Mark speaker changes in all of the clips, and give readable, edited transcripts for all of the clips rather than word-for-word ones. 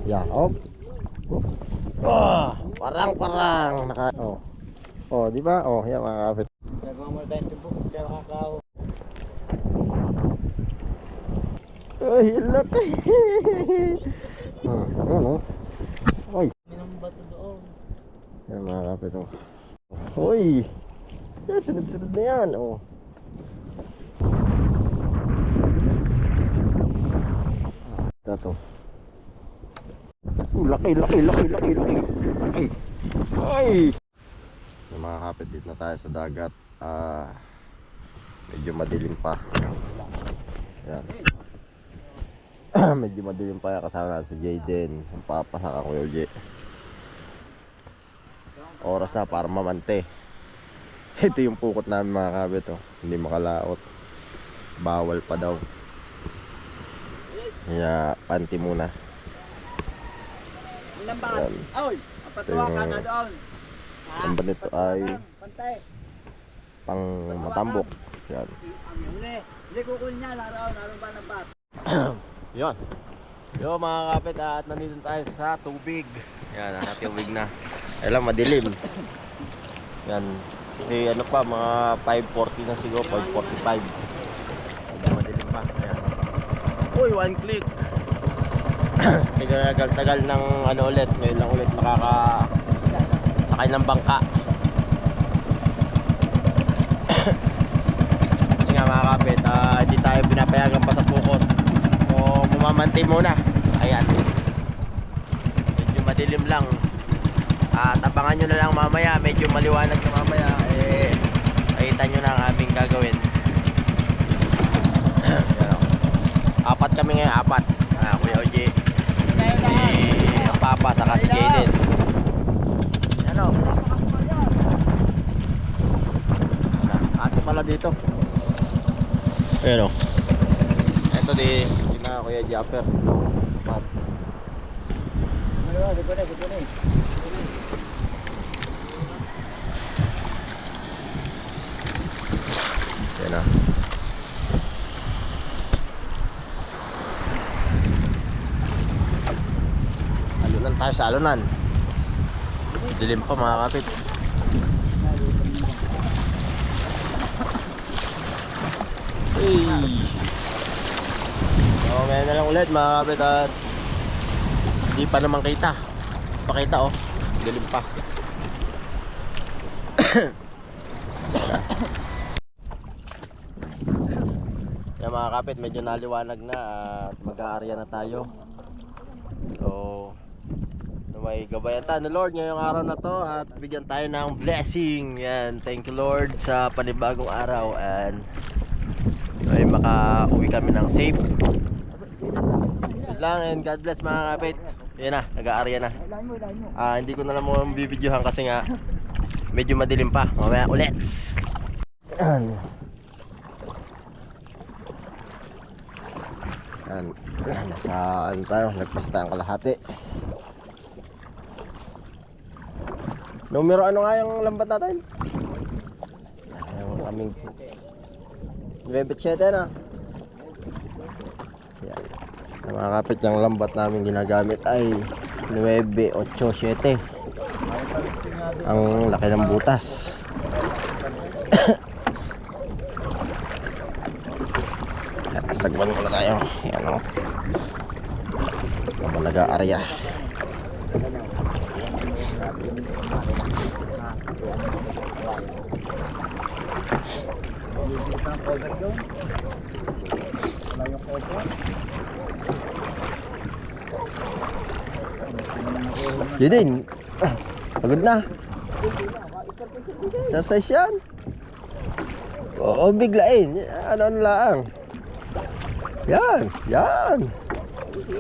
Speaker 1: Yeah, oh. Parang naka di ba? Yan mga kapit.
Speaker 2: Nagawa mo tayong tubo, kaya makakaw.
Speaker 1: Ay, laki. Ano? Ay.
Speaker 2: Minang bato doon.
Speaker 1: Yan mga kapit. Hoy. Yan, sunod-sunod na yan. Ito. Laki. Ay. Yung mga kapit, dito na tayo sa dagat. Medyo madilim pa. Yan. Medyo madilim pa yan. Kasama natin si Jayden. Ang papasaka ko yung Jay. Oras na para mamante. Ito yung pukot namin mga kapit. Hindi makalaot. Bawal pa daw. Kaya panty muna.
Speaker 2: Ilan ba? Oy, patuwa ka na doon.
Speaker 1: Ang banito ay pang matambok. Yan.
Speaker 2: Hindi kukunin niya, laro ba ng bat?
Speaker 1: Yan. Yo mga kapit, at nandito tayo sa tubig. Yan, nasa tubig na. Alam, madilim. Yan. Kasi ano pa, mga 5:40 na siguro, 5:45. Madilim pa. Yan. Uy, one click. Tagal ng ano ulit. Ngayon lang ulit sakay ng bangka. Kasi nga mga kapit, hindi tayo pinapayagan pa sa pukot. So mumamanti muna. Ayan. Medyo madilim lang. Tabangan nyo na lang mamaya. Medyo maliwanag na mamaya. Makita nyo na ang aming gagawin. Apat kami ngayon, apat. Kuya Oji, si Papa, saka si Jayden. Ano? Ate pala dito. Ayan o. Ito di na Kuya Japper. Pat.
Speaker 2: Dito na.
Speaker 1: Ayan o. Alunan tayo sa alunan. Dilim pa mga kapit. Hey. So ngayon na lang ulit mga kapit, at hindi pa naman pakita dilim pa. Yan mga kapit, medyo naliwanag na at mag-aarya na tayo. So may gabayan tayo ni Lord ngayong araw na to, at bigyan tayo ng blessing. Yan, thank you Lord sa panibagong araw, and ay makauwi kami ng safe. Good lang, and God bless mga kapit. Yan na, nag-aarya na. Hindi ko na lang mo bibidyohan kasi nga medyo madilim pa. Mamaya ulit. Yan. Nasa ano tayo, nagpas tayong kalahati. Numero ano nga yung lambat natin? Yung aming 97 na. Yan. Mga kapit, yung lambat namin ginagamit ay 987. Ang laki ng butas. Sagwan ko na tayo. Yan o. Ako nag-aarya. Yun, pagod na. Exercise yan. Oo, biglain. Ano lang. Yan.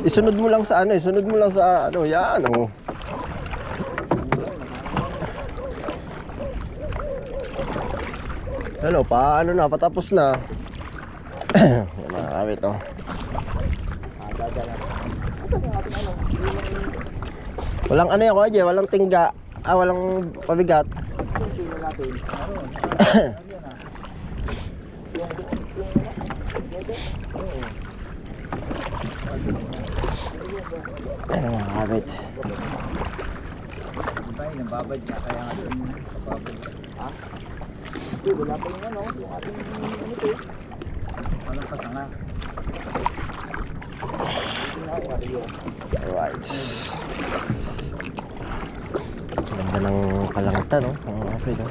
Speaker 1: Isunod mo lang sa ano, yan o. Hello, paano na, patapos na. Yan mga kapit o. Walang ano yan, Kuya, walang tingga. Walang pabigat. Ayan mga kapit.
Speaker 2: Diba yun, nababad ka. Kaya nga doon yun. Nababad. Ha? Hindi, wala pa yung ano. Yung ating ano to. Walang pasanga.
Speaker 1: Alright. Ganda ng kalangitan, no? Mga kapit, no?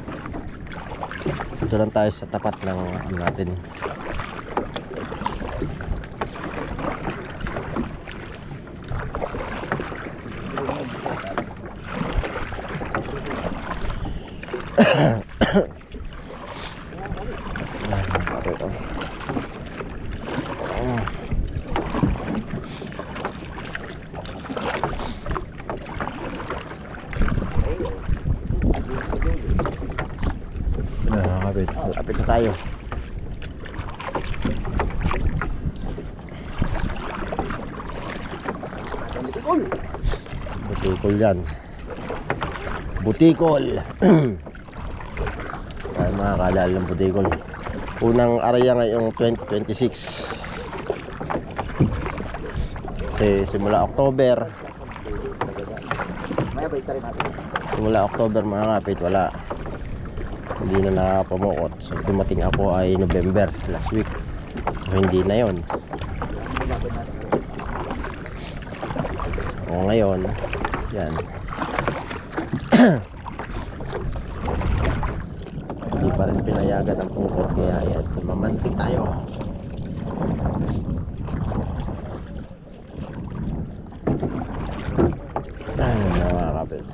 Speaker 1: Dito lang tayo sa tapat ng ano natin. Lapit na tayo. Butikol yan. Butikol. Kaya mga kalal ng butikol. Unang area ngayong 2026. Kasi simula October.
Speaker 2: May abay ka rin natin.
Speaker 1: Simula October mga kapit, wala. Hindi na nakapamukot. So dumating ako ay November last week. So hindi na yon. O ngayon, yan. Hindi pa rin pinayagan ang pukot, kaya yan, mamantik tayo. Ayun mga kapit.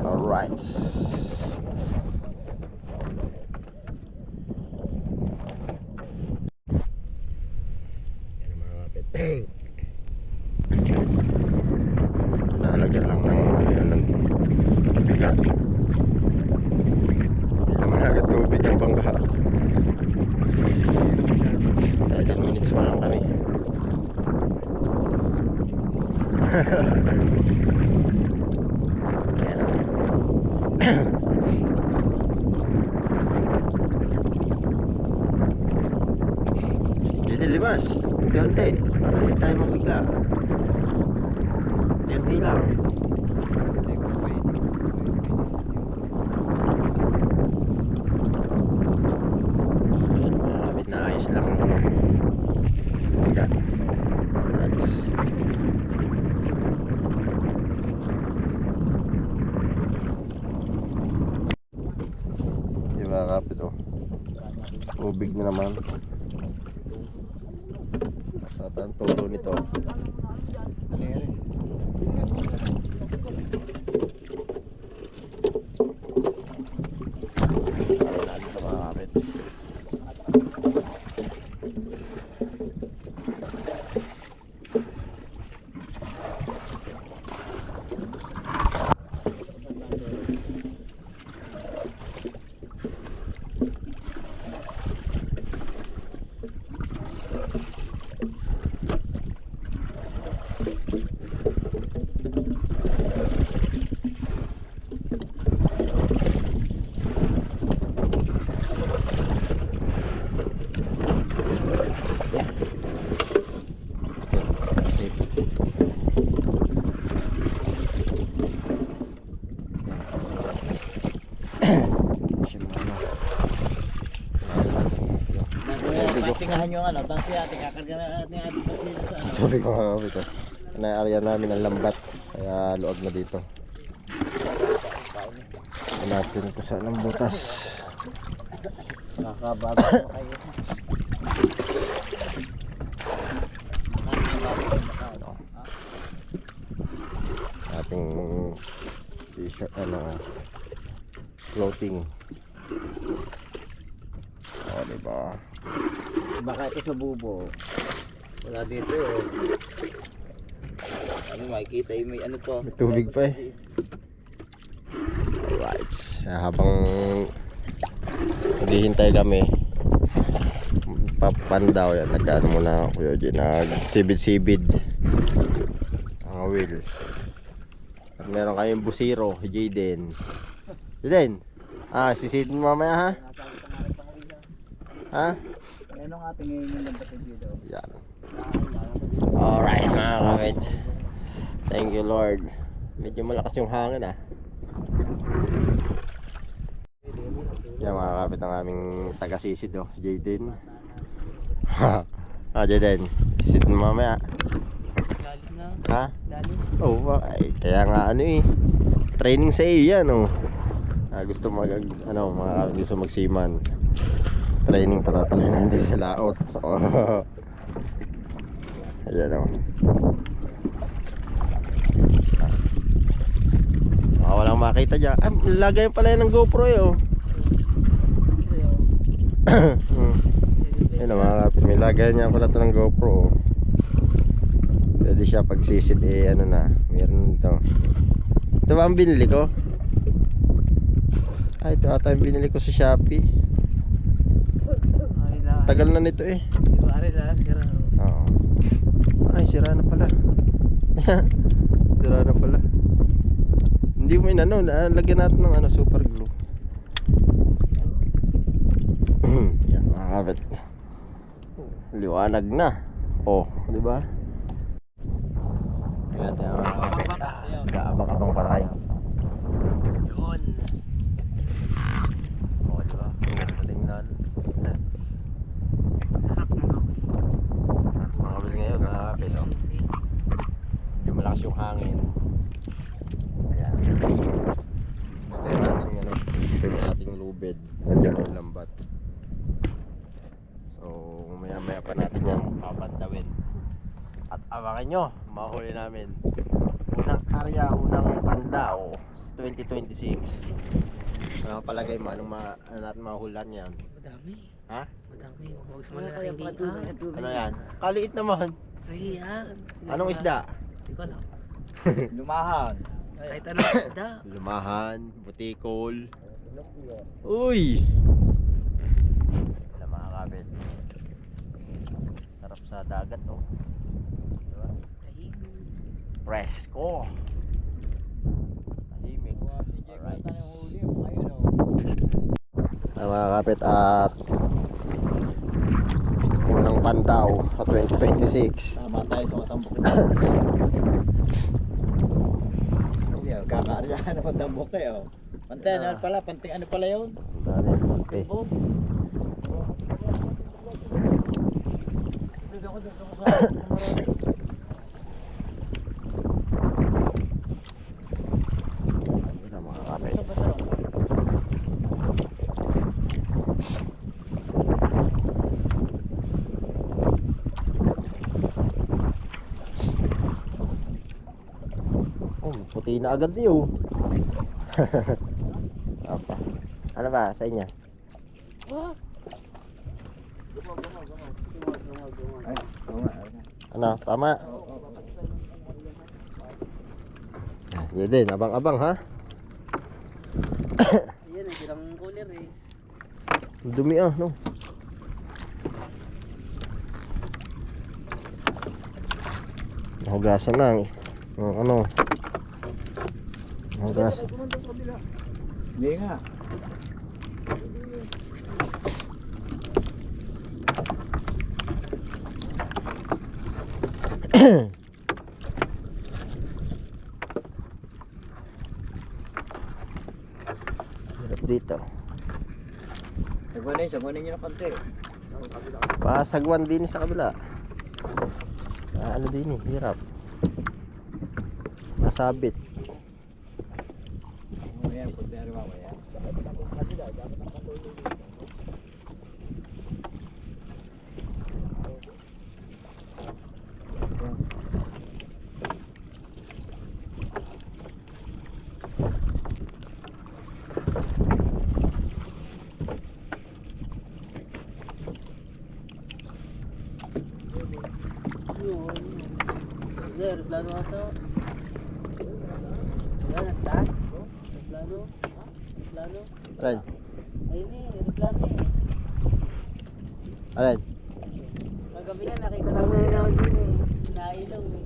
Speaker 1: Alright. Yan mga kapit. Nalagyan lang ng bigat. Hindi naman agad tubig ang bangga. 10 minutes pa lang kami. Ayan o. Dito libas. Unti-unti. Para hindi tayo mabigla. Unti-unti lang. Ayan, malapit na ayos lang ang ano. Bigat. That's diba kapit o. Tubig na naman. Sa ang tulo nito. Alin sa mga kapit.
Speaker 2: Tingahan yung ano, bangsi natin, kakarga na natin yung ating bangsi sa ano.
Speaker 1: Sabi ko mga kapit o. Na-area namin ang lambat. Kaya loob na dito. Hanapin ko saan ang butas.
Speaker 2: Nakakabago mo kayo.
Speaker 1: Ating t-shirt, ano, clothing. O, diba?
Speaker 2: Baka ito sa bubo. Wala dito eh. Ano makikita yung may ano to.
Speaker 1: May tubig pa eh. Alright. Habang naghihintay kami, papandaw yan. Nagkaan muna Kuya Eugene. Nagsibid-sibid ang wheel. At meron kayong busiro, Jaden. Jaden, sisid mo mamaya ha? Ha?
Speaker 2: Ano nga ating ngayon yung lambat ng dito?
Speaker 1: Yan. Alright mga kapit. Thank you Lord. Medyo malakas yung hangin ah. Yan mga kapit ang aming taga-sisid oh, Jayden. Jayden, sit mo mamaya.
Speaker 3: Lalim na.
Speaker 1: Ha?
Speaker 3: Lalim.
Speaker 1: Oh, ay, kaya nga ano eh. Training sa iyo yan oh. Gusto mga kapit gusto magsiman. Training patatalay na hindi sa laot. So, ayan o. Walang makita dyan. Lagay pala yan ng GoPro eh oh. Ayun o mga kapit. May lagay niya pala ito ng GoPro oh. Pwede siya pagsisid eh ano na. Meron ito. Ito ba ang binili ko? Ito ata yung binili ko sa Shopee. Tagal na nito eh.
Speaker 3: Sira.
Speaker 1: Oo. Ay, sira na pala. Sira na pala. Hindi mo inano, lagyan natin ng super glue. Yan, mga kapit. Liwanag na. Oh, di ba? Ayan, mga kapit. Gaabang-abang pa tayo. Yun. Oh, di ba? Ang ganda tingnan.
Speaker 3: Sarap ng gawin.
Speaker 1: Makawil ngayon, mga kapit. Oh. Yung malakas yung hangin. Ayan. Ito yung ating lubid. Nandiyan yung lambat. So, maya pa natin yung papantawin. At abangan nyo, mahuli namin. Unang area, unang pandao 2026. Ano palagay mo? Ano natin mahulan yan?
Speaker 3: Madami.
Speaker 1: Ha?
Speaker 3: Madami. Huwag sa malaking liit.
Speaker 1: Ano yan? Kaliit naman.
Speaker 3: Ay, yan.
Speaker 1: Anong isda?
Speaker 3: Hindi ko alam.
Speaker 2: Lumahan.
Speaker 3: Kahit anong isda.
Speaker 1: Lumahan, butikol. Uy! Wala mga kapit. Sarap sa dagat oh. Diba? Presko. Tahimik. Alright. Mga kapit at unang pantaw sa 2026.
Speaker 2: Tama tayo sa matambok. Kakaaryahan na matambok kayo. Pantay, ano pala? Panting ano pala yun?
Speaker 1: Dali, pante. Ayun na mga kapit. Oh, puti na agad yun. Apa? Ano ba sa inyo?
Speaker 2: Ay, tama.
Speaker 1: Ano, tama? Yan din, abang-abang ha?
Speaker 3: Yan, silang cooler eh.
Speaker 1: Dumi ah, no? Nahugasan lang eh. Ano? Nahugasan.
Speaker 2: Hindi nga.
Speaker 1: Hirap dito.
Speaker 2: Sagunin nyo na konti.
Speaker 1: Pasagwan din sa kabila. Ano din eh, hirap. Nasabit.
Speaker 2: Ayan, punti na rin mamaya.
Speaker 3: Aeroplano ata. Yan, ang taas. Aeroplano. Aeroplano.
Speaker 1: Alin?
Speaker 3: Ayun eh, aeroplano eh.
Speaker 1: Alin?
Speaker 3: Kagabi nga nakita namin na ako din eh. Nailaw eh.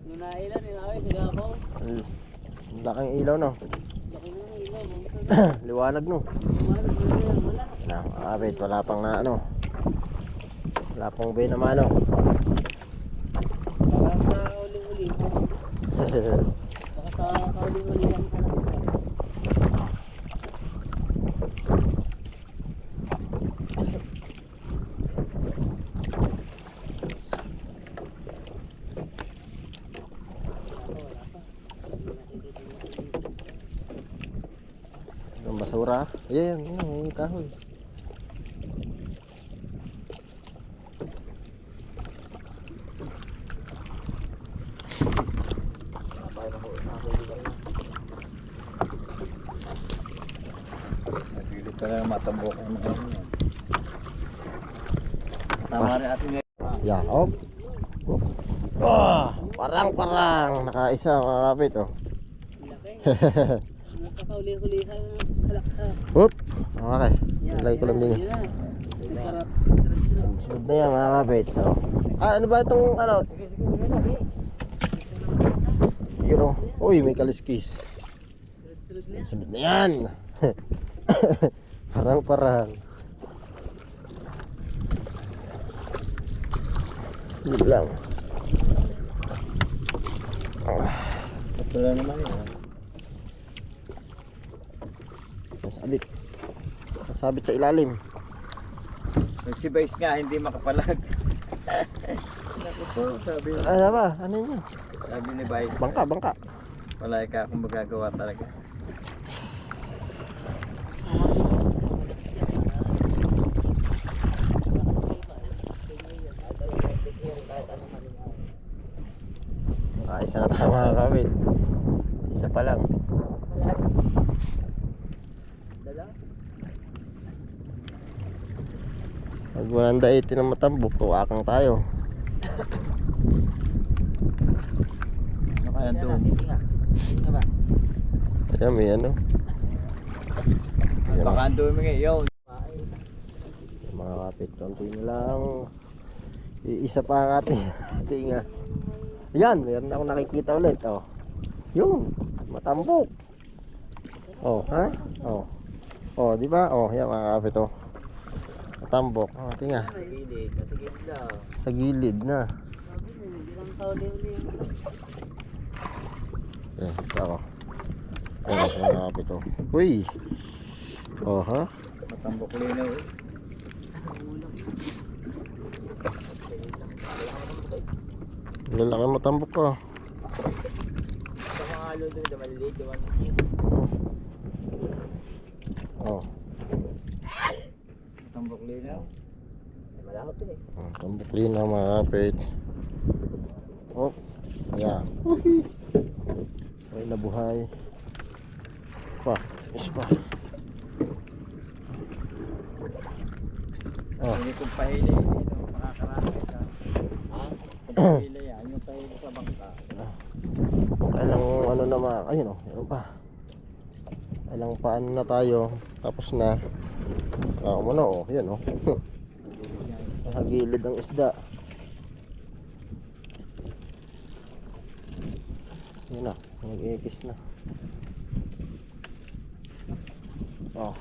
Speaker 3: Nung nailaw, ninawin, nagabaw.
Speaker 1: Ang laking ilaw no?
Speaker 3: Laki na ng ilaw.
Speaker 1: Liwanag no?
Speaker 3: Wala.
Speaker 1: Kapit, wala pang na ano. Wala pong bay na mano.
Speaker 3: Baka sa uling-uli. Baka sa kauling-uli lang ka lang.
Speaker 1: Ang basura. Ayan, may kahoy.
Speaker 2: Napilit ka lang matambok ang mga ano yan. Tama rin ating
Speaker 1: Yeah, oh. Parang nakaisa mga kapit oh.
Speaker 3: Laki. Nasa kauli-ulihan ng halaksa.
Speaker 1: Oop. Okay. Ilagay ko lang din.
Speaker 3: Yun na. Sarap. Sarap sila.
Speaker 1: Sunod na yan mga kapit. So, ano ba itong ano? Yun oh. Uy, may kaliskis.
Speaker 3: Sunod na.
Speaker 1: Sunod na yan. Parang. Yun lang.
Speaker 2: Ito lang naman yun.
Speaker 1: Sasabit sa ilalim.
Speaker 2: Yung si Vice nga hindi makapalag. Naku po, sabi
Speaker 1: Ano ba? Ano yun?
Speaker 2: sabi ni Vice.
Speaker 1: Bangka.
Speaker 2: Wala ka akong magagawa talaga.
Speaker 1: Isa na tayo mga kapit. Isa pa lang. Pag 180 na matambok, tuwakang tayo.
Speaker 2: Ano kaya doon?
Speaker 1: Ayan, may ano. Ayan,
Speaker 2: Baka ang dumi ngayon.
Speaker 1: mga kapit, konti na lang. Isa pa ang ating tinga. Yan, meron akong nakikita ulit. Oh. Yun, matambok. Oh, ha? Oh. Oh, di ba? Oh, yan mga kapit oh. Matambok. Oh, tinga. Sa gilid na.
Speaker 3: Hindi lang kauli-uli.
Speaker 1: Eh, ako. Oh, mga kapit oh. Uy. Oh, ha?
Speaker 2: Matambok linaw eh.
Speaker 1: Lalaki matambok ka.
Speaker 2: Sa mga alo doon, maliliit,
Speaker 1: Oh.
Speaker 2: matambok linaw. Malahot eh.
Speaker 1: Tambok rin na mga kapit. Oh. Ayan. Ay, nabuhay. Isa pa. Oh.
Speaker 2: Hindi kong pahili. Makakarami ka. Kung pahili yan, yung pahili sa bangka.
Speaker 1: Kailang ano na mga, ayun oh, meron pa. Kailang paano na tayo, tapos na. Saka muna oh, yun oh. Nakagilid ang isda. Yun na, nag-iikis na. Oh.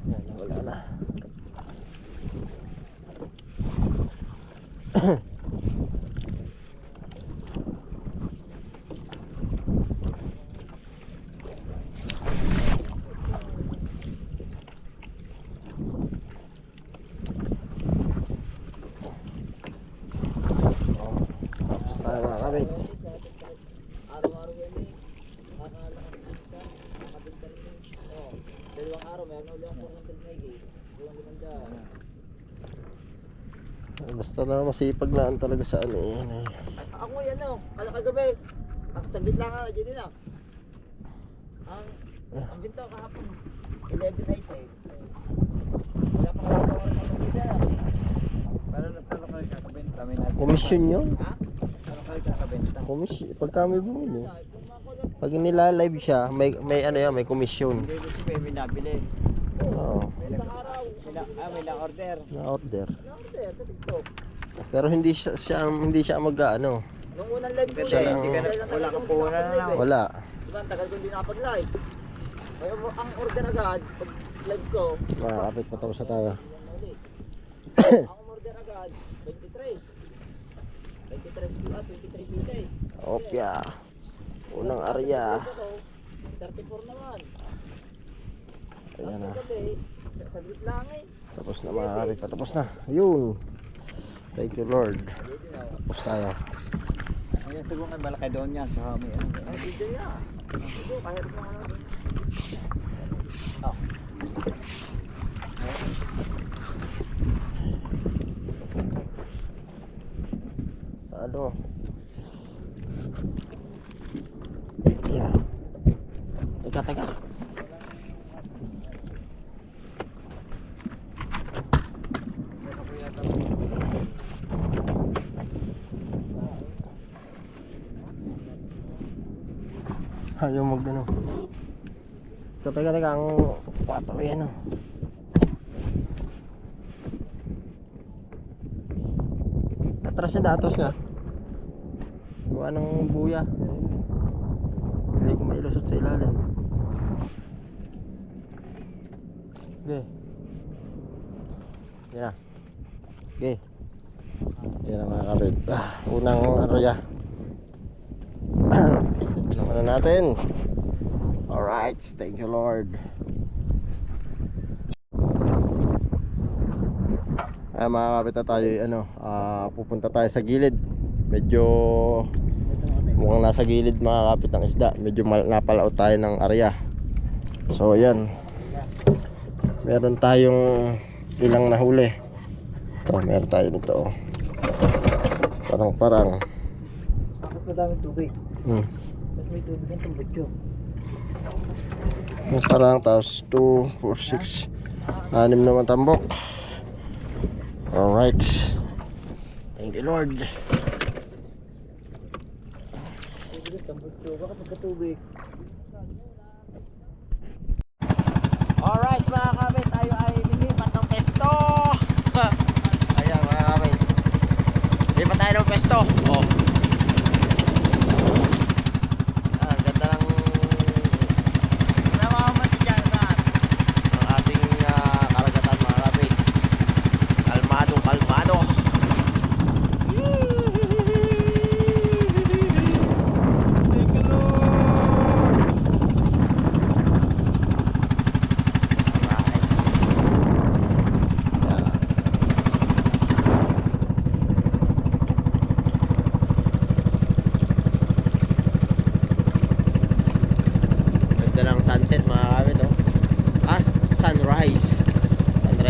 Speaker 1: Yan, wala na. Tapos tayo mga kabit.
Speaker 2: Araw-araw yan eh. Nakakabinta rin. Dalawang araw, meron ulit ang 400 meg eh. Walang gumanda.
Speaker 1: Basta na masipag laan talaga sa ano eh.
Speaker 2: Ako yan o, kagabi. Saglit lang nga, dyan na. Ang binta kahapon, 11.8 eh. Wala pang lagaw ng pagkakita. Para kayo kakabenta?
Speaker 1: Komisyon yun.
Speaker 2: Ha? Para kayo kakabenta?
Speaker 1: Komisyon. Pag kami bumili. Pag nila-live siya, may ano yan, may komisyon.
Speaker 2: Hindi kasi may nabili.
Speaker 1: Oo.
Speaker 2: May na-order.
Speaker 1: Na-order.
Speaker 2: Na-order sa TikTok.
Speaker 1: Pero hindi siya mag-ano.
Speaker 2: Nung unang live ko
Speaker 1: Siya
Speaker 2: eh,
Speaker 1: lang-
Speaker 2: wala kang puhunan na lang.
Speaker 1: Wala.
Speaker 2: Diba, ang tagal ko hindi nakapag-live. Ang order agad, pag live ko,
Speaker 1: Mga kapit, patapos na tayo.
Speaker 2: ang order agad, 23. 23 pieces.
Speaker 1: Opya. Unang area.
Speaker 2: 34 naman.
Speaker 1: Ayan na.
Speaker 2: Kasi, saglit lang eh.
Speaker 1: Tapos na mga kapit, patapos na. Ayun. Thank you Lord. Tapos tayo.
Speaker 2: Ngayon siguro nga malaki doon niya sa may ano. Ay, dito niya. Siguro kahit na ano doon. Oh.
Speaker 1: Sa ano? Yeah. Teka. Ayaw mag ano. Teka, ang pato yan oh. Atras niya. Gawa ng buya. Hindi ko mailusot sa ilalim. Okay. Yan na. Okay. Yan na mga kapit. Unang area. Ano na natin? Alright, thank you Lord. Ay mga kapit na tayo pupunta tayo sa gilid. Medyo mukhang nasa gilid mga kapit ng isda. Medyo napalaot tayo ng area. So ayan. Meron tayong ilang nahuli. Ito, meron tayo nito. Parang.
Speaker 2: Bakit madaming tubig? Tapos may tubig ng tumbutyo.
Speaker 1: Parang, tapos 2, 4, 6 6 naman tambok. Alright. Thank you Lord.
Speaker 2: Tubig ng tumbutyo. Bakit magkatubig?
Speaker 1: Alright mga kabit, tayo ay lilipat ng pesto. Ayan mga kabit, lipat tayo ng pesto. Oh. Ganda ng namamat dyan saan ang ating karagatan mga kabit. Kalmado. Sunset mga kabit oh. Sunrise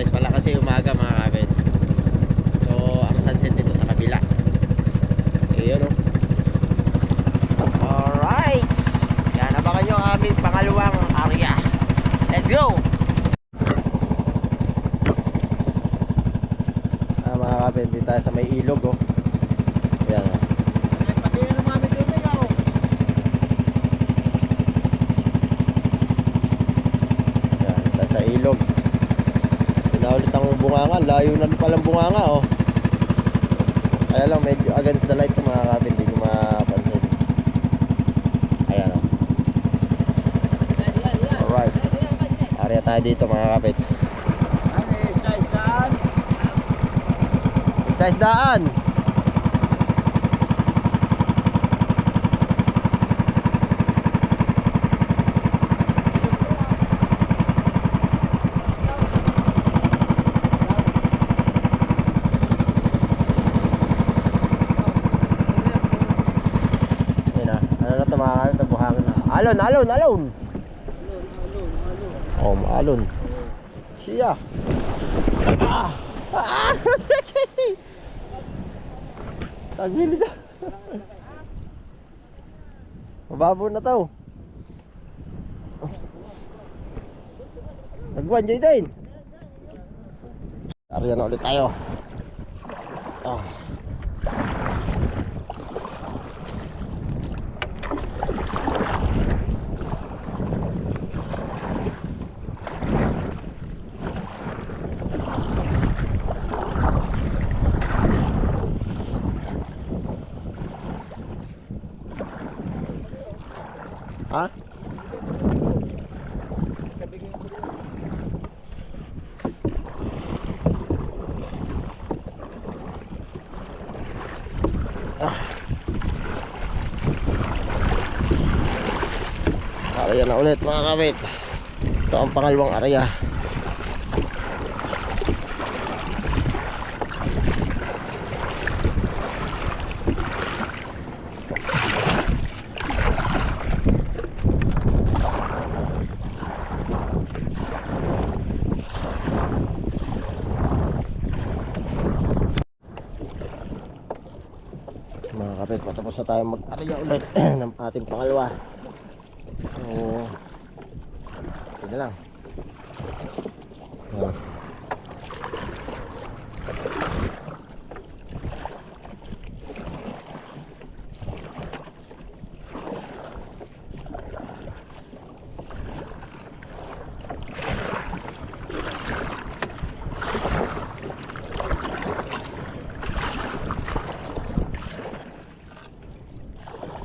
Speaker 1: pala kasi umaga mga kabit. So ang sunset dito sa kabila. Ayun oh. Alright, yan abangan nyo ang aming pangalawang area. Let's go. Mga kabit, dito tayo sa may ilog oh. Yan oh.
Speaker 2: Pati yan ang mami tubig ako.
Speaker 1: Sa ilog. Pinaulit ang bunganga, layo na palang bunganga oh. Kaya lang medyo against the light mga kapit, hindi ko mapansin. Ayan oh. Alright. Area tayo dito mga kapit. Isda-isdaan. Alon. Oh, maalon. Siya. Tagilid na. Mababaw na to. Nagwan, Jayden. Area na ulit tayo. Oh. Ha? Area na ulit mga kapit. Ito ang pangalawang area. Mga kapit, patapos na tayo mag-area ulit ng ating pangalawa. So, okay na lang. Ayan.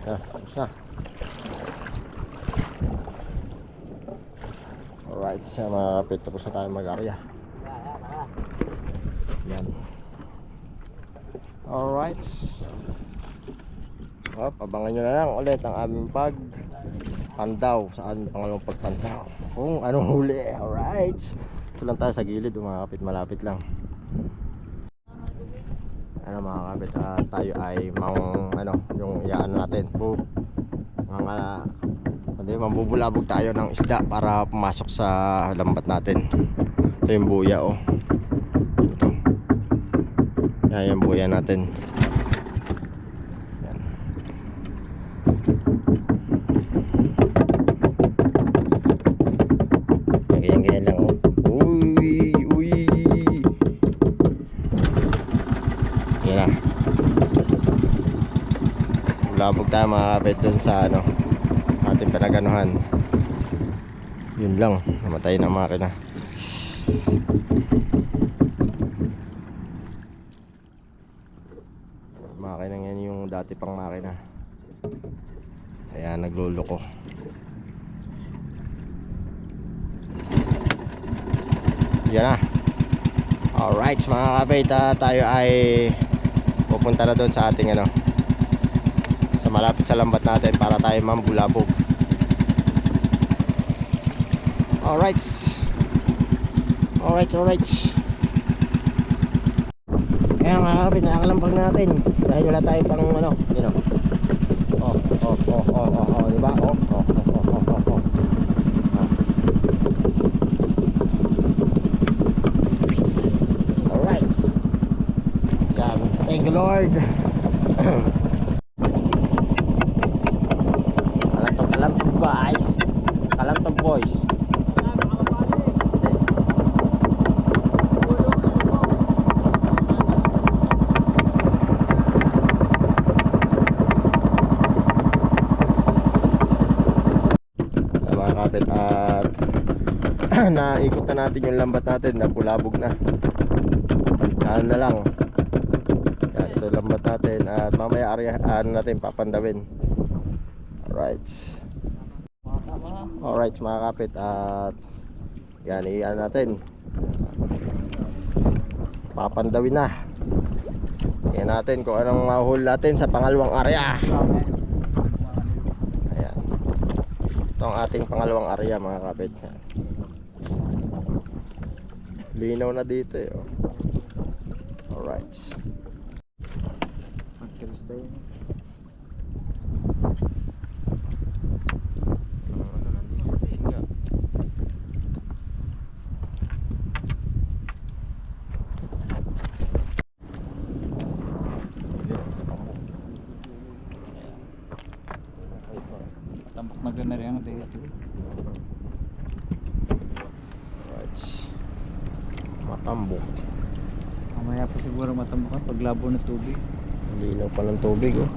Speaker 1: Tapos na. Alright, sa mga kapit, tapos na tayo mag-area. Yan. Alright. Abangan nyo na lang ulit ang aming pagpandaw sa aming pangalawang pagpandaw. Kung anong huli. Alright. Ito lang tayo sa gilid, mga kapit, malapit lang. Ano mga kapit, tayo ay yung iyaan natin. Mambubulabog tayo ng isda para pumasok sa lambat natin. Ito yung buya, oh. Ito. Yan yung buya natin. Yan. Ganyan lang, oh. Uy. Yan na. Bulabog tayo mga kapit dun sa ating pinaganuhan. Yun lang, namatay na makina. Makina yan yung dati pang makina, kaya nagluloko. Yan na. Alright mga kapit, tayo ay pupunta na doon sa ating sa malapit sa lambat natin para tayo mambulabog. Alright. Kaya mga kapit, nakakalambag na natin dahil wala tayo pang diba? Alright. Yan, thank you Lord. Kalantog guys, kalantog boys. Mga kapit, at naikot na natin yung lambat natin, napulabog na. Ano na lang. Yan, ito lambat natin at mamaya natin papandawin. Alright mga kapit, at yan, iyan natin, papandawin na. Tingnan natin kung anong mahuli natin sa pangalawang area. Ayan, ito ang ating pangalawang area mga kapit. Linaw na dito eh, oh. Alright.
Speaker 2: Tampak maganda rin ang dito.
Speaker 1: Alright. Matambok.
Speaker 2: Mamaya pa siguro matambukan pag labo ng tubig.
Speaker 1: Linaw pa ng tubig, oh.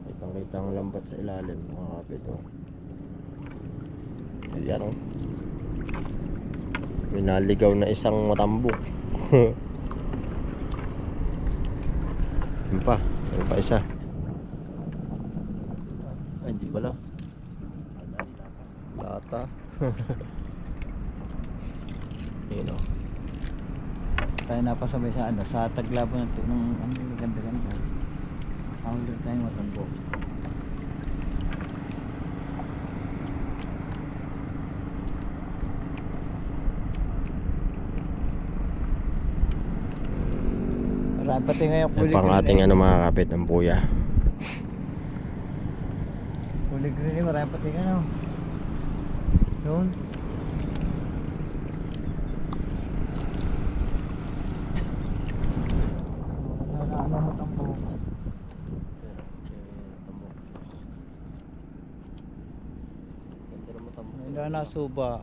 Speaker 1: Kitang-kita ang lambat sa ilalim mga kapit, oh. Ayan, oh. May naligaw na isang matambok. Yun pa isa. Ay, hindi pala. Lata. Yun, oh.
Speaker 2: Tayo napasabay sa sa taglabo ng ganda-ganda. Hanggang tayong matambo. Marami pati ngayon
Speaker 1: Yan
Speaker 2: kulig
Speaker 1: pang ating ano mga kapit, ang buya.
Speaker 2: Kulig rin eh, marami pati ngayon. Doon. Ano mo tambo? Wala na suba.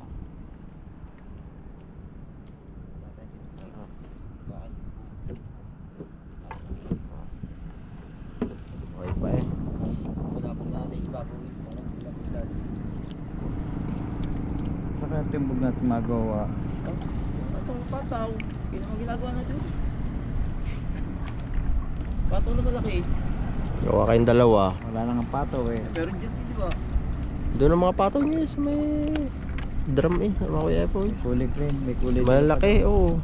Speaker 1: Okay pa eh.
Speaker 3: Wala pong natin ibabaw.
Speaker 2: Saka yung timbog natin magawa.
Speaker 3: Itong pataw, pinang ginagawa natin. Pataw na malaki.
Speaker 1: Gawa kayong dalawa.
Speaker 2: Wala nang ang pato eh.
Speaker 3: Pero dyan, di ba?
Speaker 1: Doon ang mga patong niya sa may drum eh. Mga kuya po eh.
Speaker 2: Kulig rin, may kulig.
Speaker 1: Malalaki, oo.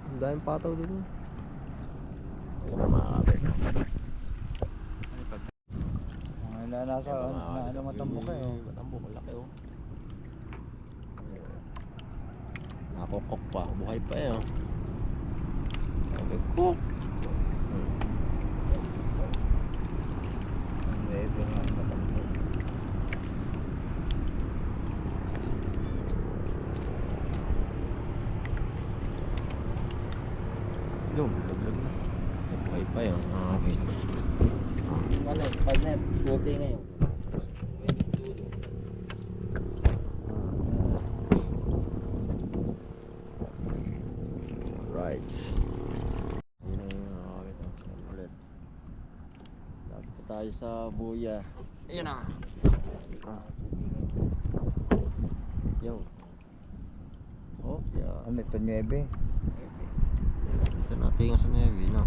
Speaker 1: Ang daming pataw dito. Ayun ang mga kapit.
Speaker 2: Wala na sa ano matambok eh. Oh.
Speaker 1: Matambok, malaki oh. Nakokok pa, buhay pa eh oh. Nakokok.
Speaker 2: Ito nga matambok.
Speaker 1: Yung, laglag na. Buhay pa yun, mga kapit.
Speaker 3: Ano, 5 net, 40 ngayon.
Speaker 1: Right. Yun na yung mga kapit. Ulit. Lapit na tayo sa buya. Ayun na. Yung. Oh, yeah.
Speaker 2: Ano ito, 9?
Speaker 1: Ito natin sa Navy, no?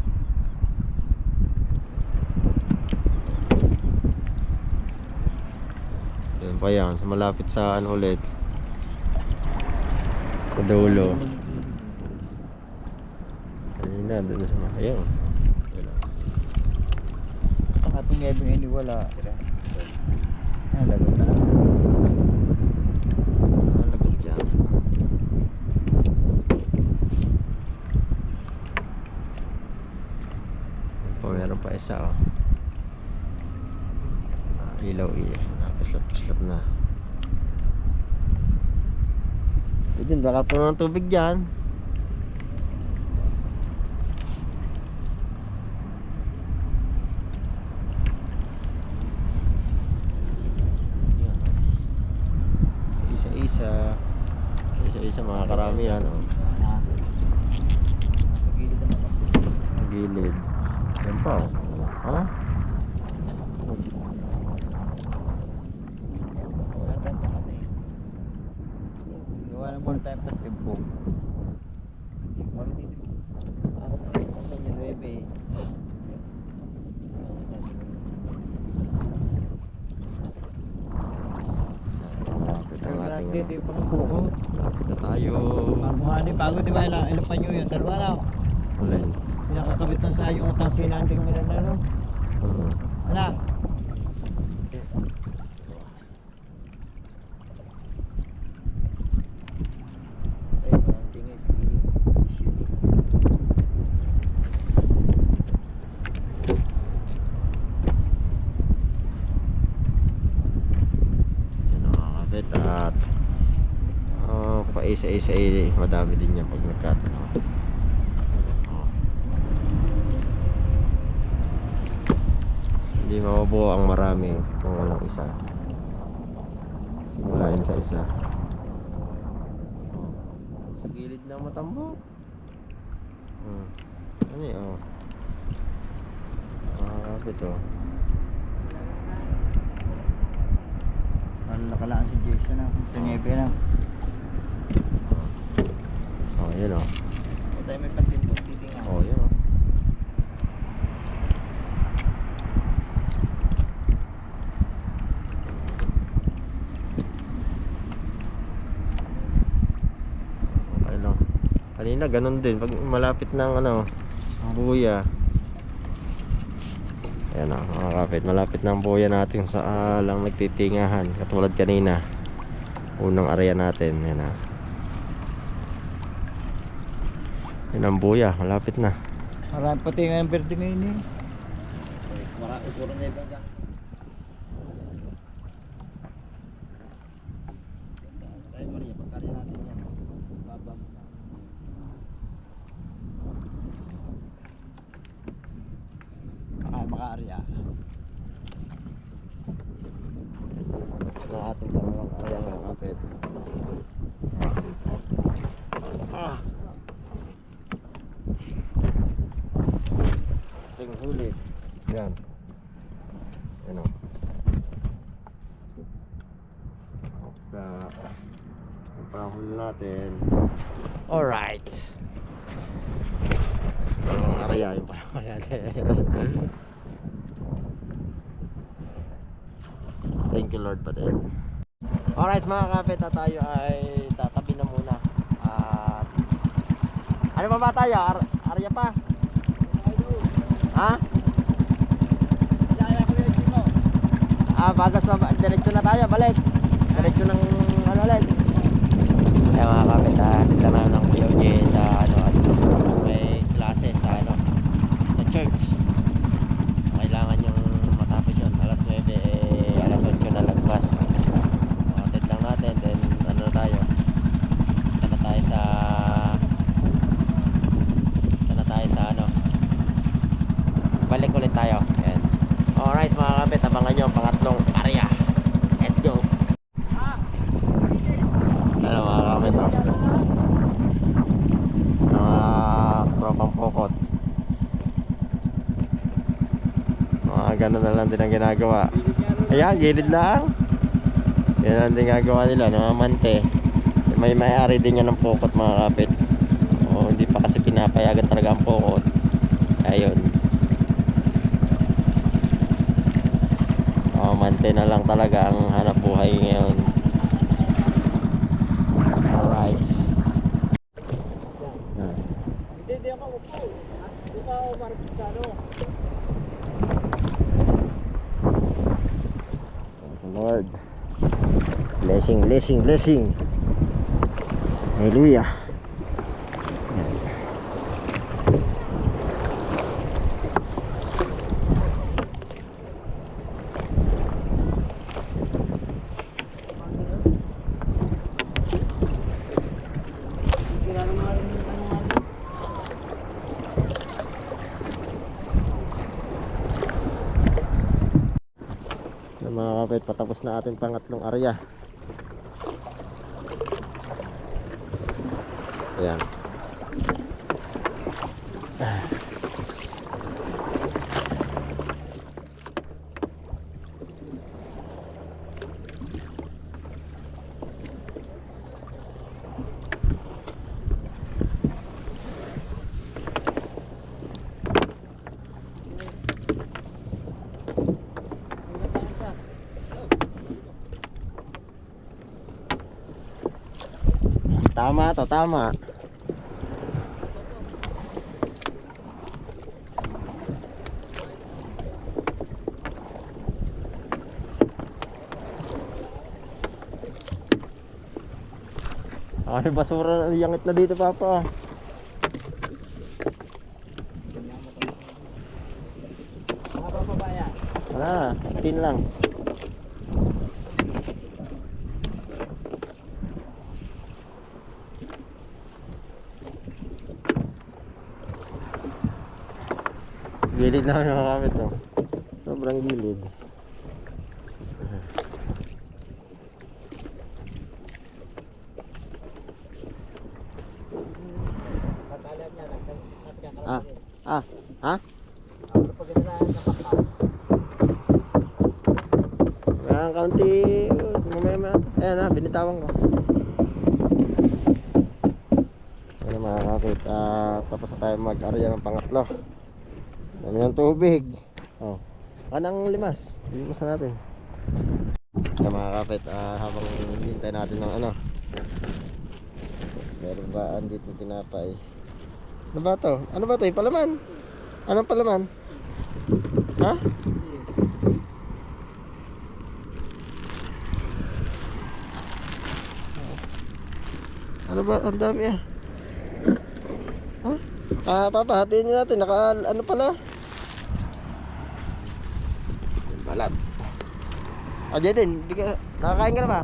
Speaker 1: Yun pa yan, sa malapit sa ano ulit. Sa dulo. Kanina, doon sa mga, ayun. Ayun na.
Speaker 2: Ang atong 9 hindi wala. Ayan, lagot na naman.
Speaker 1: Ah, lagot yan. Ayun pa, meron pa isa, oh. Ilaw-ilaw. Paslap-paslap na. Ito din, baka puno ng tubig dyan. Isa-isa. Isa-isa mga karamihan. Oh.
Speaker 2: Ha? Sa gilid naman.
Speaker 1: Ang gilid. Yan pa, oh. Ha?
Speaker 2: Wala tayong pakatay. Gawa na muna tayong patimbog.
Speaker 3: Ako sa inyo, 9.
Speaker 1: Lapit ang ating
Speaker 2: Dito yung pangbuko.
Speaker 1: lapit na tayo.
Speaker 2: Pagbuhani, bago di ba ilan pa nyo yun? Dalawa na.
Speaker 1: Alin?
Speaker 2: Pinakakabit ng sayo at ang sinanding nila na no? Ano?
Speaker 3: Ay, parang tingin.
Speaker 1: Yan ang kakabit at paisa-isa madami din yan pag nagkatanaw. Oh. Hindi mabubuo ang marami kung walang isa. Simulain sa isa. Oh. Sa gilid ng matambok. Ano yun? Oh. Kakabit oh.
Speaker 2: Ano nakalaan si Jason na? Sa Niebe na.
Speaker 1: Oh, yun oh.
Speaker 3: Ito tayo may patimbog, titingan.
Speaker 1: Oh, yun oh. Okay lang. Kanina ganun din pag malapit ng ano, ang buya. Ayan o, mga kapit. Malapit na ang buya natin sa lang nagtitingahan. Katulad kanina. Unang area natin. Ayan o. Yan ang buya. Malapit na.
Speaker 2: Marami pati nga yung verde ngayon eh.
Speaker 1: Marami puro na ibang dyan. Tayo Maria, pagkari natin yan. Baba mo na.
Speaker 2: Maka-area.
Speaker 1: Sa ating pangawang area mga kapit. Ating huli. Yan. Yan o. Ang panghuli natin. Alright. Ang area yung panghuli natin. Thank you Lord pa din. Alright mga kapit, tayo ay tatabi na muna. At ano pa ba tayo? Area pa? Ha? Bagas pa ba? Diretso na tayo, balik. Diretso ng ano ulit. Kaya mga kapit, dito na ng POJ sa ano, may klase sa ano, sa church. Kailangan yung matapos yun. Alas 9, alas 8 na lagpas. Atid lang natin, then ano na tayo. Punta na tayo sa ano. Balik ulit tayo. Ayan. Alright mga kapit, abangan nyo ang pangatlong area. Let's go. Ano mga kapit, mga tropang pokot. Mga ganun na lang din ang ginagawa. Ayan, gilid lang. Yan lang din gagawa nila, mga mante. May may-ari din yan ng pokot mga kapit. O, hindi pa kasi pinapayagan talaga ang pokot. Ayun. Mante na lang talaga ang hanap buhay ngayon. Alright.
Speaker 2: Hindi ako upo. Hindi pa ako marapit sa ano.
Speaker 1: Lord. Blessing, blessing, blessing. Hallelujah. Mga kapit, patapos na ating pangatlong area. Ayan. Tama to, tama. Ay, basura yangit na dito, Papa. Wala, 18 lang. Gilid na yung makamit to. Sobrang gilid. Ha? Ang kaunti, mamaya. Ayan na, binitawan ko. Ayan mga kapit, tapos na tayo mag-area ng pangatlo. Dami ng tubig. Oh. Kanang limas. Limas na natin. Kaya mga kapit, habang hintay natin ng ano. Meron ba dito tinapay? Ano ba to? Ano ba to? Palaman? Anong palaman? Ha? Ano ba? Ang dami ah. Ha? Papa, hatiin nyo natin. Ano pala? Balat. Jedin, nakakain ka na ba?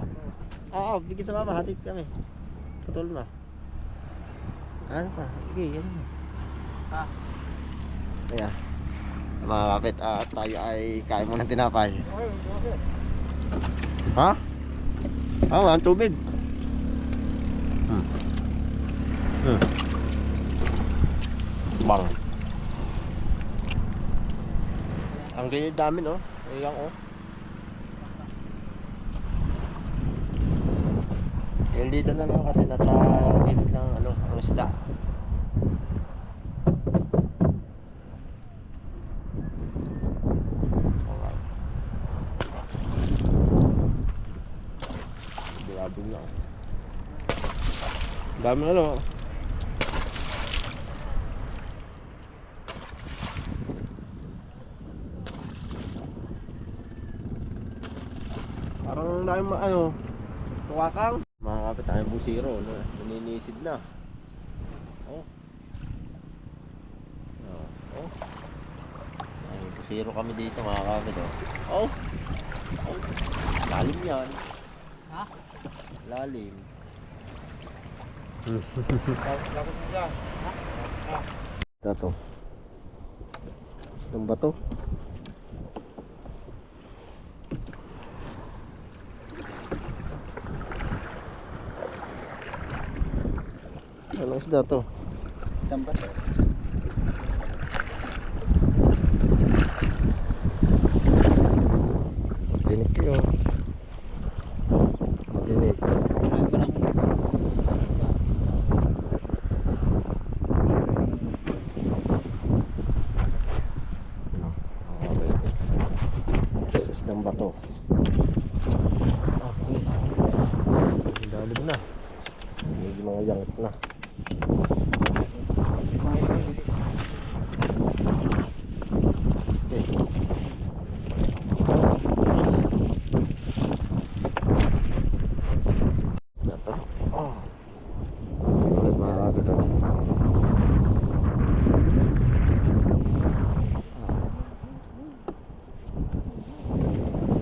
Speaker 1: Oo, bigyan sa mama. Hatid kami. Putol mo. Ano pa? Sige, ano mo? Ayan. Mga kapit, tayo ay kain muna ng tinapay. Ha? Ang tubig. Bang. Ang ganyan dami no? Ayan oh. Yung dito na lang kasi nasa gilid ng ano, ang isda. Grabe na. Dami na no. Parang dami ano, tuwakang. Mga kapit tayo busiro, no? Naninisid na. Oh. Oh. Ay, busiro kami dito mga kapit oh. Oh. Oh. Lalim yan.
Speaker 3: Ha?
Speaker 1: Lalim.
Speaker 2: Lakot mo dyan.
Speaker 1: Ito. Itong bato. Anong isda to?
Speaker 2: Dampas eh.
Speaker 1: Matinik kayo. Matinik. Isdang bato. Okay. Lalim na. Medyo mga yangit na.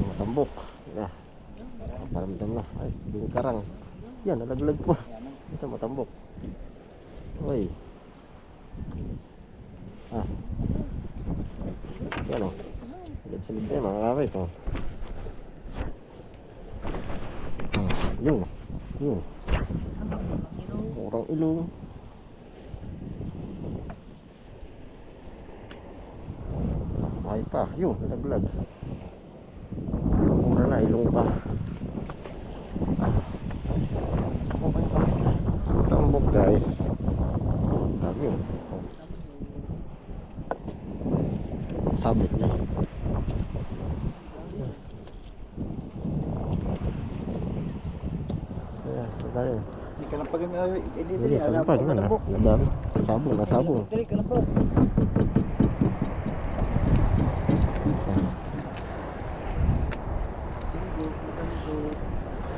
Speaker 1: Matambok. Yan. Paramdam na. Ay, bingkarang. Yan, nalaglag pa. Ito matambok. Uy. Yan o. Agad silid na mga kapit o. Yung. Murang ilong. Ay pa. Yung, nalaglag. Mura na, ilong pa. Tambok guys. Dami yun. Sabit na. Ayan, dali.
Speaker 2: Hindi ka lang pag
Speaker 1: Hindi, kalampag na. Nadami. Nasabong.
Speaker 2: Dali ka lang po.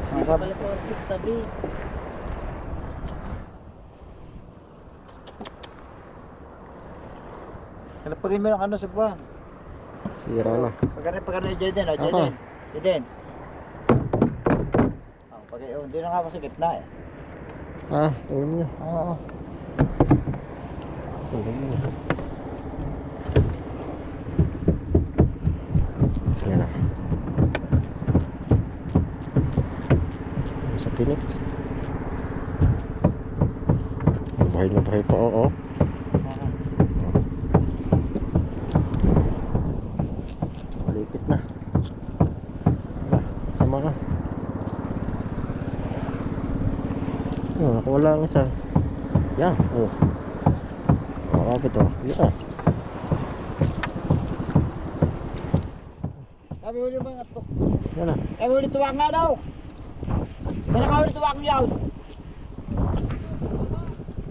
Speaker 3: Hindi ka pala po tabi.
Speaker 2: Kalapagin mo ng ano sa buwan.
Speaker 1: Sira na.
Speaker 2: Pagkano Jeden,
Speaker 1: Ako.
Speaker 2: Jeden. Hindi na nga ako sa gitna eh.
Speaker 1: Tingnan niyo.
Speaker 2: Oo.
Speaker 1: Tingnan niyo. Yan na. Sa tinik. Bahay na bahay pa, oo. Malipit na. Sama ka. Wala ang isa. Yan. Kapit o. Yan.
Speaker 2: Sabi mo naman ito.
Speaker 1: Yan na.
Speaker 2: Sabi mo tuwag nga daw. Sana ka ulit tuwag niya.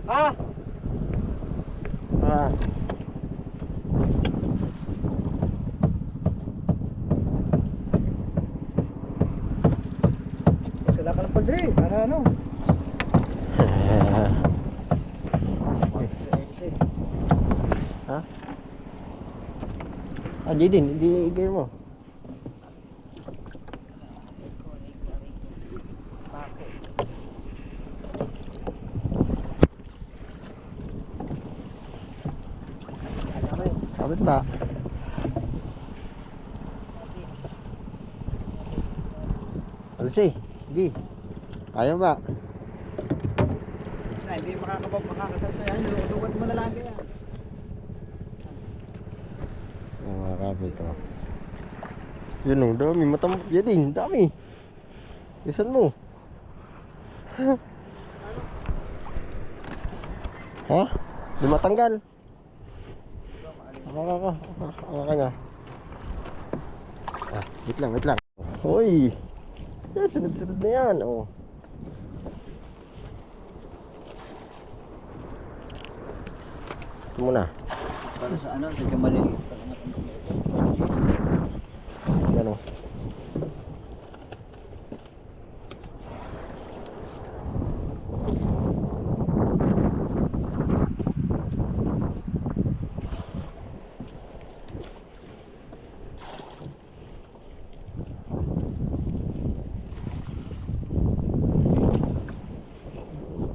Speaker 2: Ha? Padre, para ano?
Speaker 1: Ha? Ah, di din, hindi igay mo. Sabit ba? Alsi, di. Ayaw ba?
Speaker 2: Na, hindi makakasas na yan. Lukat mo na lang kaya.
Speaker 1: Ang mga kapit ko. Yun o, dami matambok. Yan din, dami. Isan mo. Ha? Di matanggal. Ako nga. Ah, wait lang. Hoy! Yan, sunod-sunod na yan. Oh. Ito muna.
Speaker 2: Para sa ano, sa maliliit.
Speaker 1: Yan o.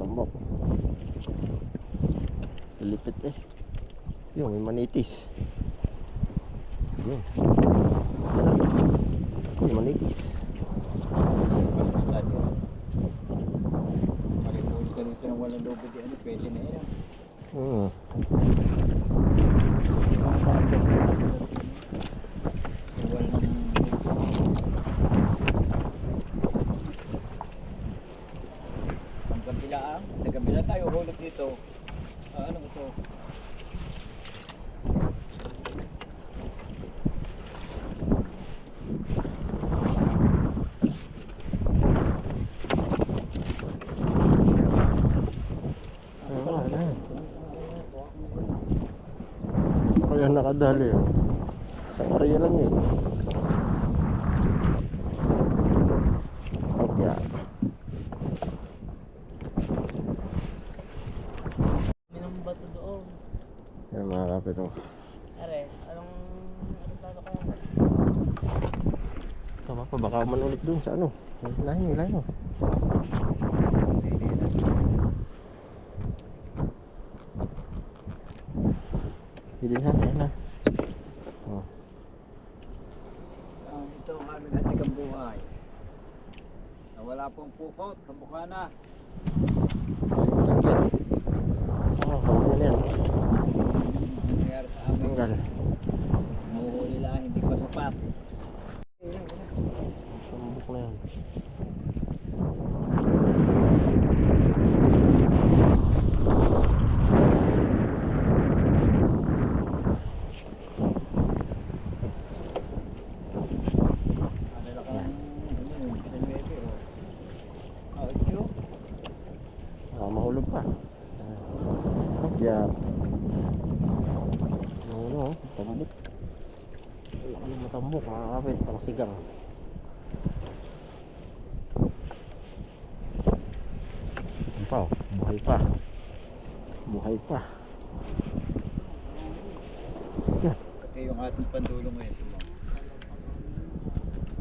Speaker 1: Tambok. Lipit eh. Yung may manitis. Yun. Yan na. Uy, manitis.
Speaker 2: Malipos ka dito ng walang lobo di ano, pwede na yan. Ang kabilaan, sa kabila tayo hulog dito. Ano ito?
Speaker 1: Kaya nakadali oh. Sa area lang yun. Okay.
Speaker 3: Minang bato doon.
Speaker 1: Yan mga kapit oh.
Speaker 3: Are, anong plano ko?
Speaker 1: Tama pa, baka manulit dun sa ano. Layo. Hidin ha, ayan na. Oh.
Speaker 2: Ito ang aming antikang buhay. Nawala pong pukot, kamukha na.
Speaker 1: Tanggal. Oh, hawin yan.
Speaker 2: Ang nangyari sa amin.
Speaker 1: Tanggal.
Speaker 2: Nahuhuli lang, hindi pa sapat.
Speaker 1: Sambok na yan. Mahulog pa. Kaya ano, tambok. Ano matambok, mga kapit, pang sigang. Ito pa, buhay pa. Yan.
Speaker 2: Ito yung ating pandulo ngayon.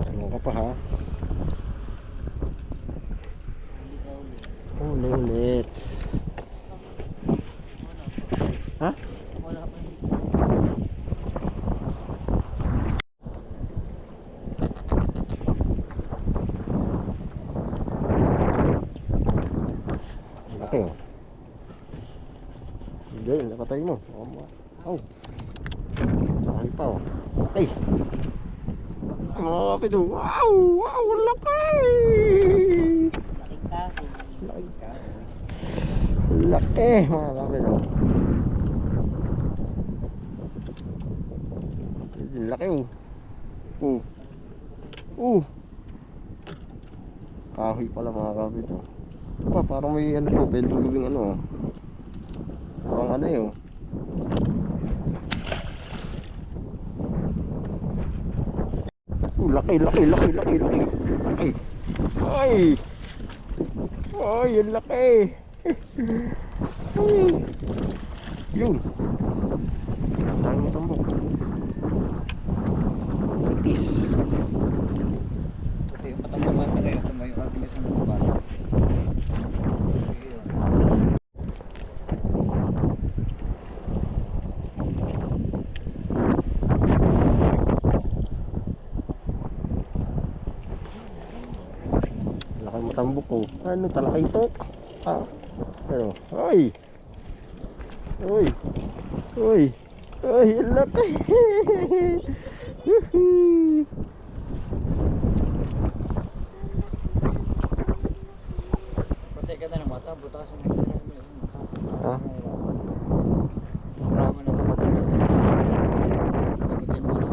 Speaker 1: Ano ka pa ha? Ulit. Ha?
Speaker 3: Wala pa yung
Speaker 1: Okay. Hindi, napatay mo. Oh. Saka pa oh. Ay. Mga kapit oh. Wow, laki.
Speaker 3: laking kaso.
Speaker 1: Laki mga kapit oh. Laki oh. Kahoy pala mga kapit oh. Pa, parang may ano po, pwede mong gawing ano oh. Parang ano eh oh. Laki. Ay. Oh, yun laki. Yun. Dami mo tambok. Itis.
Speaker 2: Ito yung patambakan na ngayon. Ito yung ating isang babae.
Speaker 1: Laki mo tambok ko. Ano talaga ito? Ah. Ano? Ay. Uy. Uy. Ay, ang laki. Woohoo.
Speaker 2: Patay ka na ng mata. Butas mo na sa mata.
Speaker 1: Ha?
Speaker 2: Rama na sa mata. Dagutin mo na.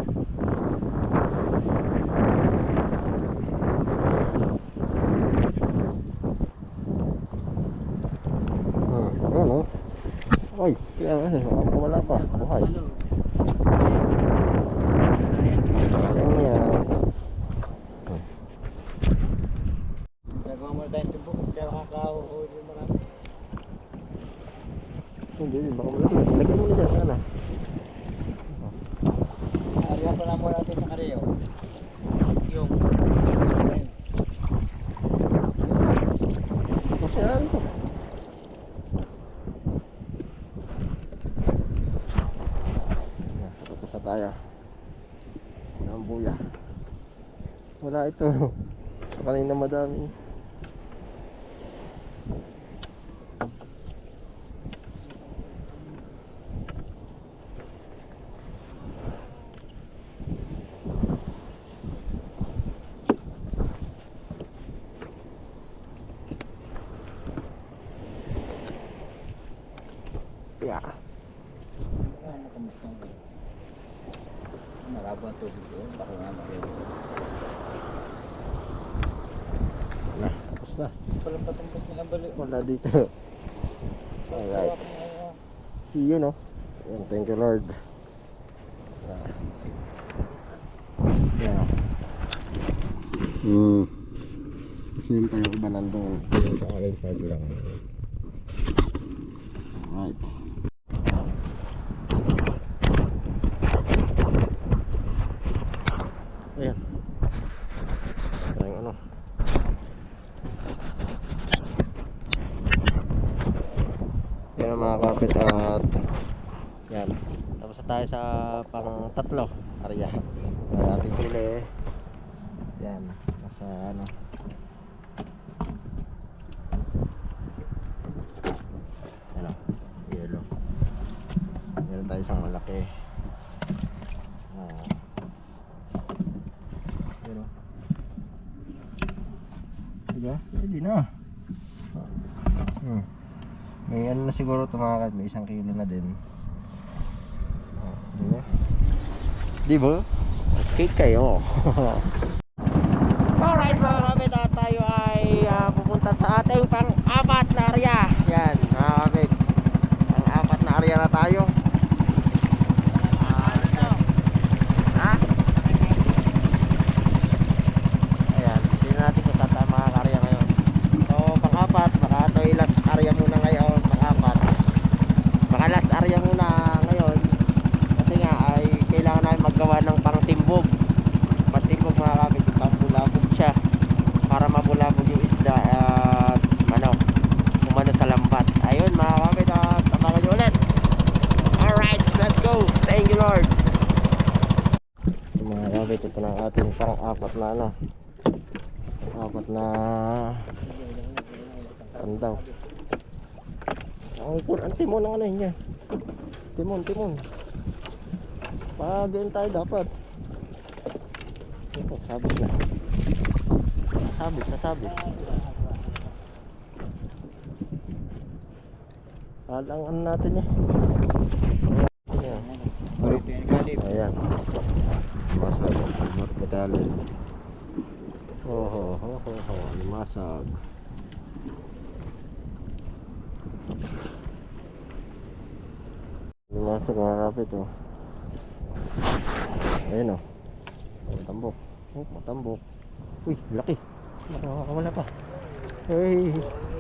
Speaker 1: Ano? Ay, kaya wala pa. Buhay. Sayang yan.
Speaker 2: Nagawa mo na tayong tumbok. Kaya makakahuhuli mo marami.
Speaker 1: Hindi, baka malaki. Lagyan mo na dyan sana.
Speaker 2: Ariyan pa lang mo natin sa kareo. Yung.
Speaker 1: Kasi ano ito? Tapos na tayo. Ang buya. Wala ito. Kanina madami. Yeah.
Speaker 2: Marabo ang tubig doon. Baka nga makita.
Speaker 1: Na, tapos na.
Speaker 2: Walang patumpok nilang balik.
Speaker 1: Wala dito. Alright. Yun, oh. Yan, thank you Lord. Yeah. Kasi yun tayo iba nandun. Ang aking side lang. Alright. Ayan. Ayan ano. Yan ang mga kapit at yan. Tapos na tayo sa pang tatlo area. Ay ating pili. Yan. Nasa ano. Ano. Yellow. Meron tayo isang malaki. Pero diba? Pwede na. May ano na siguro tumakat, may 1 kilo na din. Diba? Diba? Okay kayo. Alright mga kapit, tayo ay pupunta sa ating pang-apat na area. Yan mga kapit, pang-apat na area na tayo. Ha? Ayan, tingnan natin kung saan tayo makaka-area ngayon. So pang-apat, baka ito ay last area muna ngayon. Pang-apat, baka last area muna ngayon. Kasi nga ay kailangan namin maggawa ng pang-timbog. Pang-timbog mga kapit, pang-bulabog siya para mabulabog yung isda at ano, umano sa lambat. Ayun mga kapit, at abangan nyo ulit. Alright, let's go. Thank you Lord. Mga kapit, ito na ang ating pang-apat na ano, pang-apat na pandaw. Ang timon ng ano niya. Timon. Pagayin tayo dapat. Ito, sabit na. Sasabit. Salang ano natin eh. Ayan. Masag. Metallic. Limasag. Limasag mga kapit oh. Ayan oh. Matambok. Matambok. Uy, laki. Nakakawala pa. Hey.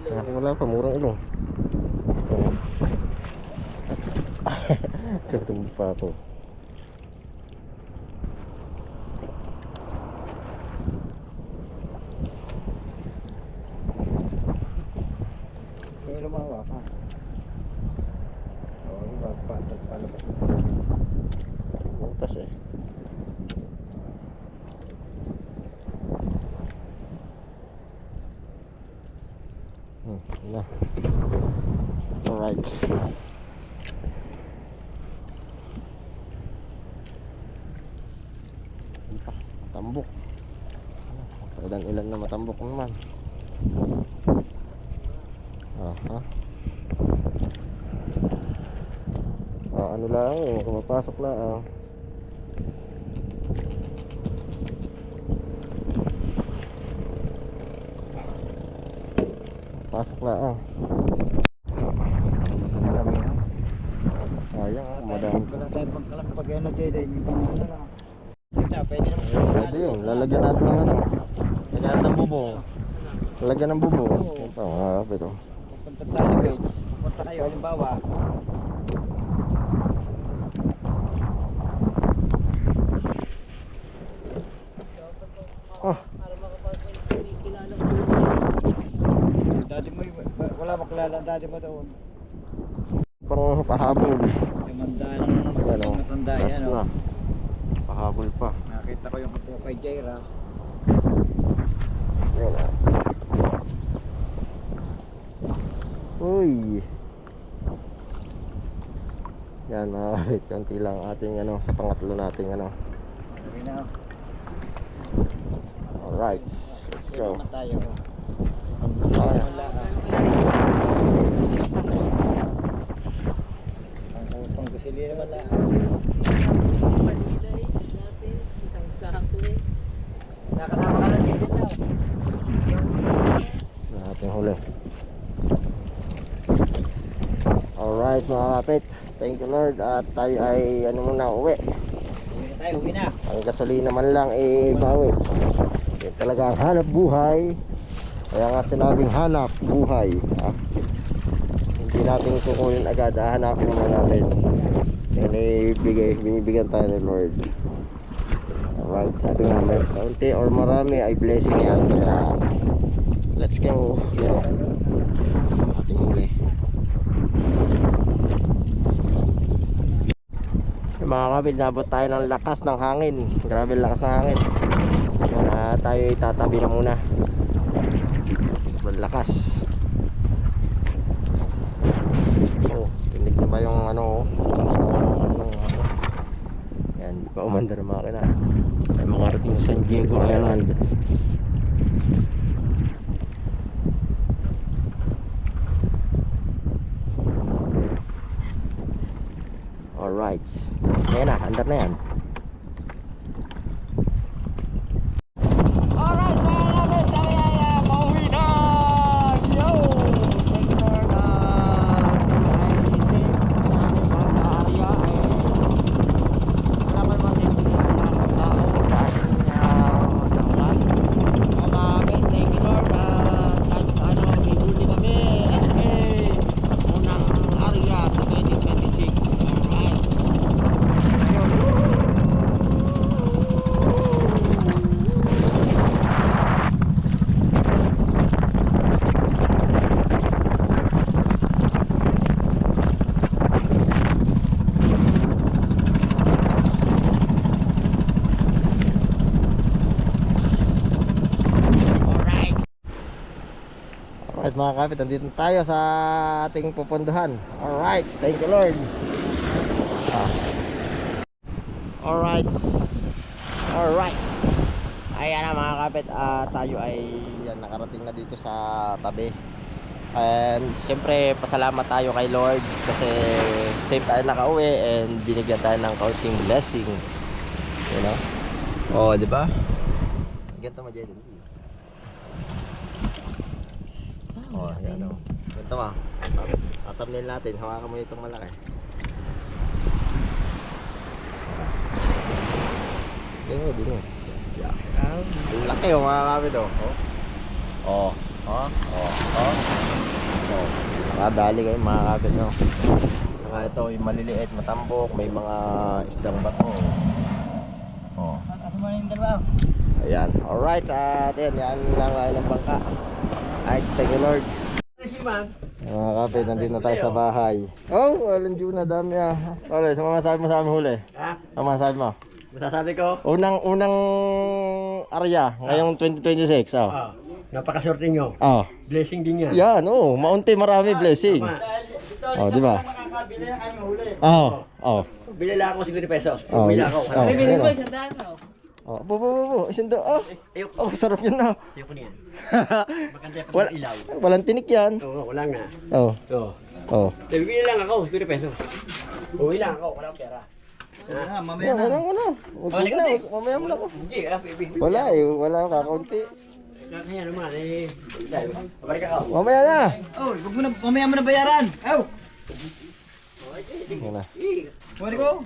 Speaker 1: Wala pa, murang ilong. Tutunggu pa ako.
Speaker 2: Kaya lumawa ka. Oo, palabas.
Speaker 1: Butas eh. Wala. Alright. Matambok. Ilan na matambok naman. Aha. Ano lang, makapasok lang. Pasok lang. Sayang, madami.
Speaker 2: Wala tayong pangkalang pag ano dyan, yung pang ano lang. Pwede naman.
Speaker 1: Pwede yun, lalagyan natin ng ano. Lalagyan natin ng bubong. Lalagyan ng bubong. Yan pa, mga kapit oh.
Speaker 2: Pupunta tayo guys. Pupunta kayo, halimbawa.
Speaker 1: Oh,
Speaker 3: Para makapasok yung kilala ko.
Speaker 2: Dati mo, wala makilala dati mo doon.
Speaker 1: parang pahabol.
Speaker 2: Tumanda
Speaker 1: Yan
Speaker 2: ng
Speaker 1: oh,
Speaker 2: matanda
Speaker 1: last
Speaker 2: yan
Speaker 1: na.
Speaker 2: oh.
Speaker 1: Pahabol pa.
Speaker 2: Nakita ko yung kapo kay Jaira.
Speaker 1: Yan ah. Uy. Yan mga kapit, konti lang ating ano, sa pangatlo nating ano.
Speaker 2: Sabi na.
Speaker 1: Alright, let's go.
Speaker 2: Naman tayo.
Speaker 1: Ay,
Speaker 2: Wala ka. Ang kusili naman na.
Speaker 3: Manila eh. Natin. Isang sako eh.
Speaker 2: Nakasama ka lang dito daw.
Speaker 1: na ating huli. Alright mga kapit, thank you Lord. At tayo ay ano muna, uwi.
Speaker 2: Uwi na tayo, uwi na.
Speaker 1: Ang gasolina man lang bawi. Yan talaga ang hanap buhay. Kaya nga sinabing hanap buhay. Hindi natin kukunin agad, hanapin muna natin. Yan ay binibigyan tayo ni Lord. Alright, sabi nga may kaunti or marami ay blessing yan. Kaya let's go. Ating huli. Mga kapit, nabot tayo ng lakas ng hangin. Grabe lakas ng hangin. Tayo itatabi na muna. Lakas. Oh, tinig na ba yung ano? Yan, di pa umandar ang makina. Ay makarating sa San Diego Island. Alright. Ayan na, andar na yan. Alright, mga kapit, kami ay pauwi na! Yo! Thank you Lord. Ay, safe sa aming mga area. Wala man masafety na mga tao sa ating damuhan. Mga kapit, thank you Lord. Kahit may huli kami. Unang area sa 2026. Alright. Alright mga kapit, nandito tayo sa ating pupunduhan. Alright, thank you Lord. Alright. Alright. Ayan na mga kapit, tayo ay yan, nakarating na dito sa tabi. And siyempre pasalamat tayo kay Lord kasi safe tayo nakauwi and binigyan tayo ng kaunting blessing. You know? Oh, di ba? Ganito mo dyan. Oh, yan o. Ganito mo. Tatamnil natin. Hawakan mo itong malaki. Dino. Yeah. Ang laki o mga kapit o. Oh. Dali kayo mga kapit, no? Saka ito yung maliliit, matambok, may mga isdang bato.
Speaker 3: Ano mo yung dalawa?
Speaker 1: Ayan, alright, at yan lang ng bangka. Ay, thank you Lord. Mga kapit, nandito na tayo sa bahay. Oh, walang Diyo na, dami Tole, sa mga sabi mo sa amin huli?
Speaker 3: Ha?
Speaker 1: Sa mga sabi mo?
Speaker 3: Masasabi ko?
Speaker 1: Unang area, ngayong 2026,
Speaker 3: Napakaswerte nyo. Blessing din yan.
Speaker 1: Yan, maunti marami blessing. Di ba?
Speaker 3: Bili lang ako 50 pesos.
Speaker 1: Oh,
Speaker 3: Bili ako.
Speaker 1: oh,
Speaker 3: Bili
Speaker 1: yan,
Speaker 3: mo
Speaker 1: oh.
Speaker 3: isang daan mo.
Speaker 1: Isang daan.
Speaker 3: Ayoko.
Speaker 1: Sarap yun na.
Speaker 3: Ayoko niyan. Maganda pa
Speaker 1: Wala,
Speaker 3: ng ilaw.
Speaker 1: walang tinik yan.
Speaker 3: Oo, wala nga.
Speaker 1: Oo.
Speaker 3: Oo. Bibili lang ako 50 pesos. Uwi lang ako, wala akong pera.
Speaker 2: Mamaya na.
Speaker 1: Huwag na, mamaya mo na ako.
Speaker 3: Hindi, bibili.
Speaker 1: Wala kakaunti.
Speaker 3: Kaya naman balik ako.
Speaker 1: Mamaya na.
Speaker 2: Oh, wag mo na, mamaya mo na bayaran. Aw!
Speaker 1: Yan na.
Speaker 2: Kumain ko.